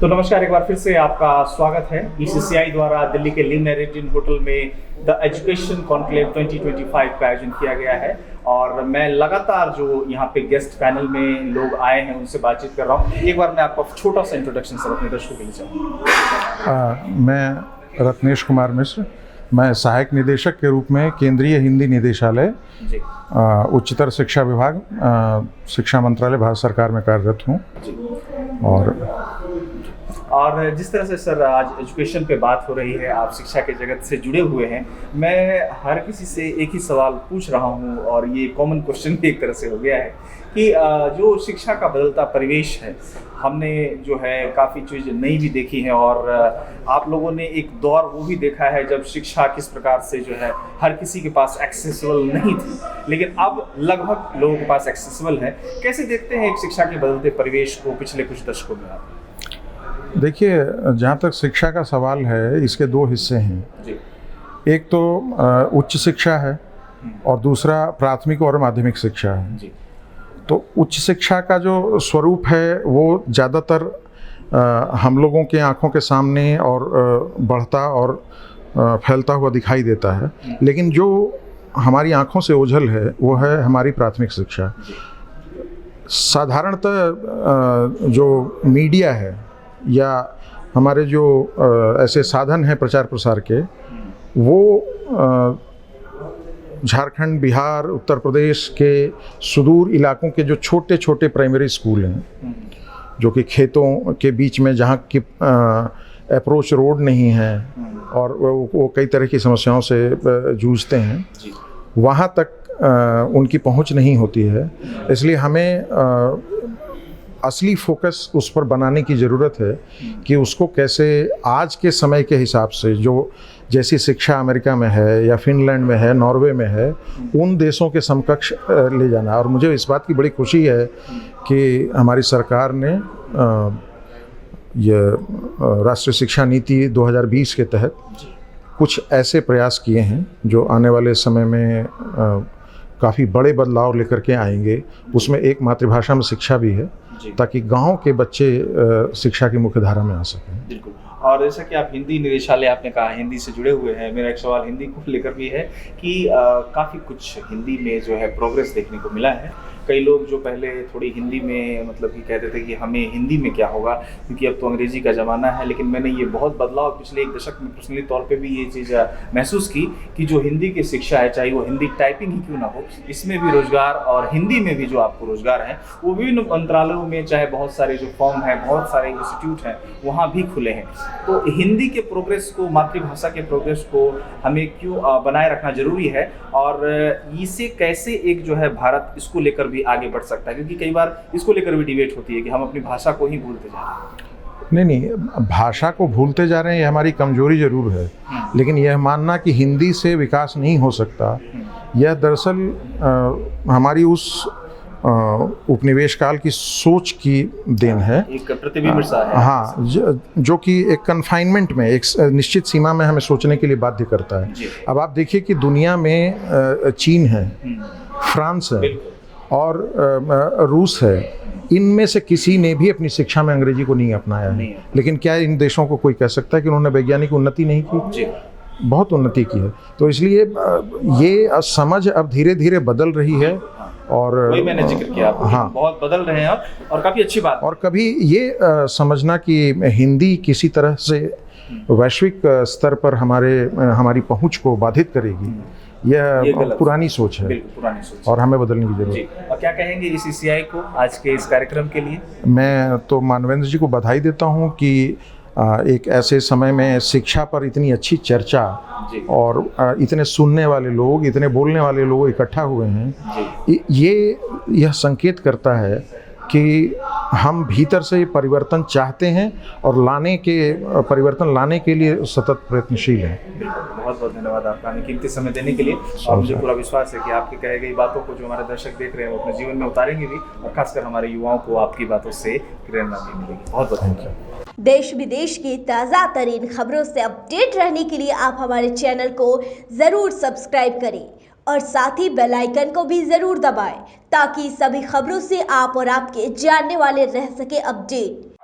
तो नमस्कार, एक बार फिर से आपका स्वागत है। ईसीसीआई द्वारा दिल्ली के लिव मेरिडियन होटल में द एजुकेशन कॉन्क्लेव 2025 का आयोजन किया गया है और मैं लगातार जो यहाँ पे गेस्ट पैनल में लोग आए हैं उनसे बातचीत कर रहा हूँ। एक बार मैं आपको छोटा सा इंट्रोडक्शन सर अपने दर्शकों के लिए चाहूँगा। मैं रत्नेश कुमार मिश्र, मैं सहायक निदेशक के रूप में केंद्रीय हिंदी निदेशालय उच्चतर शिक्षा विभाग शिक्षा मंत्रालय भारत सरकार में कार्यरत हूँ। और जिस तरह से सर आज एजुकेशन पे बात हो रही है, आप शिक्षा के जगत से जुड़े हुए हैं, मैं हर किसी से एक ही सवाल पूछ रहा हूँ और ये कॉमन क्वेश्चन भी एक तरह से हो गया है कि जो शिक्षा का बदलता परिवेश है, हमने जो है काफ़ी चीज़ नई भी देखी है और आप लोगों ने एक दौर वो भी देखा है जब शिक्षा किस प्रकार से जो है हर किसी के पास एक्सेसिबल नहीं थी, लेकिन अब लगभग लोगों के पास एक्सेसिबल है। कैसे देखते हैं एक शिक्षा के बदलते परिवेश को पिछले कुछ दशकों में आप? देखिए, जहाँ तक शिक्षा का सवाल है, इसके दो हिस्से हैं जी। एक तो उच्च शिक्षा है और दूसरा प्राथमिक और माध्यमिक शिक्षा है जी। तो उच्च शिक्षा का जो स्वरूप है वो ज़्यादातर हम लोगों के आँखों के सामने और बढ़ता और फैलता हुआ दिखाई देता है, लेकिन जो हमारी आँखों से ओझल है वो है हमारी प्राथमिक शिक्षा। साधारणतः जो मीडिया है या हमारे जो ऐसे साधन हैं प्रचार प्रसार के, वो झारखंड, बिहार, उत्तर प्रदेश के सुदूर इलाकों के जो छोटे छोटे प्राइमरी स्कूल हैं, जो कि खेतों के बीच में जहाँ की अप्रोच रोड नहीं है और वो कई तरह की समस्याओं से जूझते हैं, वहाँ तक उनकी पहुँच नहीं होती है। इसलिए हमें असली फोकस उस पर बनाने की ज़रूरत है कि उसको कैसे आज के समय के हिसाब से, जो जैसी शिक्षा अमेरिका में है या फिनलैंड में है, नॉर्वे में है, उन देशों के समकक्ष ले जाना। और मुझे इस बात की बड़ी खुशी है कि हमारी सरकार ने ये राष्ट्रीय शिक्षा नीति 2020 के तहत कुछ ऐसे प्रयास किए हैं जो आने वाले समय में काफ़ी बड़े बदलाव लेकर के आएंगे। उसमें एक मातृभाषा में शिक्षा भी है ताकि गांव के बच्चे शिक्षा की मुख्य धारा में आ सकें। बिल्कुल। और जैसा कि आप हिंदी निदेशालय, आपने कहा हिंदी से जुड़े हुए हैं, मेरा एक सवाल हिंदी को लेकर भी है कि काफ़ी कुछ हिंदी में जो है प्रोग्रेस देखने को मिला है। कई लोग जो पहले थोड़ी हिंदी में मतलब कि कहते थे कि हमें हिंदी में क्या होगा क्योंकि अब तो अंग्रेजी का ज़माना है, लेकिन मैंने ये बहुत बदलाव पिछले एक दशक में पर्सनली तौर पे भी ये चीज़ महसूस की कि जो हिंदी की शिक्षा है, चाहे वो हिंदी टाइपिंग ही क्यों ना हो, इसमें भी रोज़गार और हिंदी में भी जो आपको रोज़गार है वो विभिन्न मंत्रालयों में, चाहे बहुत सारे जो फॉर्म हैं, बहुत सारे इंस्टीट्यूट हैं, वहाँ भी खुले हैं। तो हिंदी के प्रोग्रेस को, मातृभाषा के प्रोग्रेस को हमें क्यों बनाए रखना ज़रूरी है और इसे कैसे एक जो है भारत इसको लेकर भी आगे बढ़ सकता है, क्योंकि कई बार इसको लेकर भी डिबेट होती है कि हम अपनी भाषा को ही भूलते जा रहे हैं। नहीं, भाषा को भूलते जा रहे हैं, ये हमारी कमजोरी जरूर है, लेकिन यह मानना कि हिंदी से विकास नहीं हो सकता, यह दरअसल हमारी उस उपनिवेश काल की सोच की देन है, एक प्रतिबिंब सा है। हाँ, जो कि एक कन्फाइनमेंट में, एक निश्चित सीमा में हमें सोचने के लिए बाध्य करता है। अब आप देखिए कि दुनिया में चीन है, फ्रांस है और रूस है, इनमें से किसी ने भी अपनी शिक्षा में अंग्रेजी को नहीं अपनाया है। लेकिन क्या इन देशों को कोई कह सकता है कि उन्होंने वैज्ञानिक उन्नति नहीं की? बहुत उन्नति की है। तो इसलिए ये समझ अब धीरे धीरे बदल रही है और वही मैंने जिक्र किया, हाँ, बहुत बदल रहे हैं और काफ़ी अच्छी बात। और कभी ये समझना कि हिंदी किसी तरह से वैश्विक स्तर पर हमारी पहुंच को बाधित करेगी, यह पुरानी सोच है। बिल्कुल पुरानी सोच और हमें बदलने की जरूरत है। और क्या कहेंगे ईसीसीआई को आज के इस कार्यक्रम के लिए? मैं तो मानवेंद्र जी को बधाई देता हूं कि एक ऐसे समय में शिक्षा पर इतनी अच्छी चर्चा और इतने सुनने वाले लोग, इतने बोलने वाले लोग इकट्ठा हुए हैं। यह संकेत करता है कि हम भीतर से परिवर्तन चाहते हैं और परिवर्तन लाने के लिए सतत प्रयत्नशील हैं। बहुत बहुत धन्यवाद आपका हमें कीमती समय देने के लिए, और मुझे पूरा विश्वास है कि आपकी कही गई बातों को जो हमारे दर्शक देख रहे हैं वो अपने जीवन में उतारेंगे भी, और खासकर हमारे युवाओं को आपकी बातों से प्रेरणा भी मिलेगी। बहुत बहुत धन्यवाद। देश विदेश की ताज़ा तरीन खबरों से अपडेट रहने के लिए आप हमारे चैनल को ज़रूर सब्सक्राइब करें और साथ ही बेल आइकन को भी ज़रूर दबाएं ताकि सभी खबरों से आप और आपके जानने वाले रह सके अपडेट।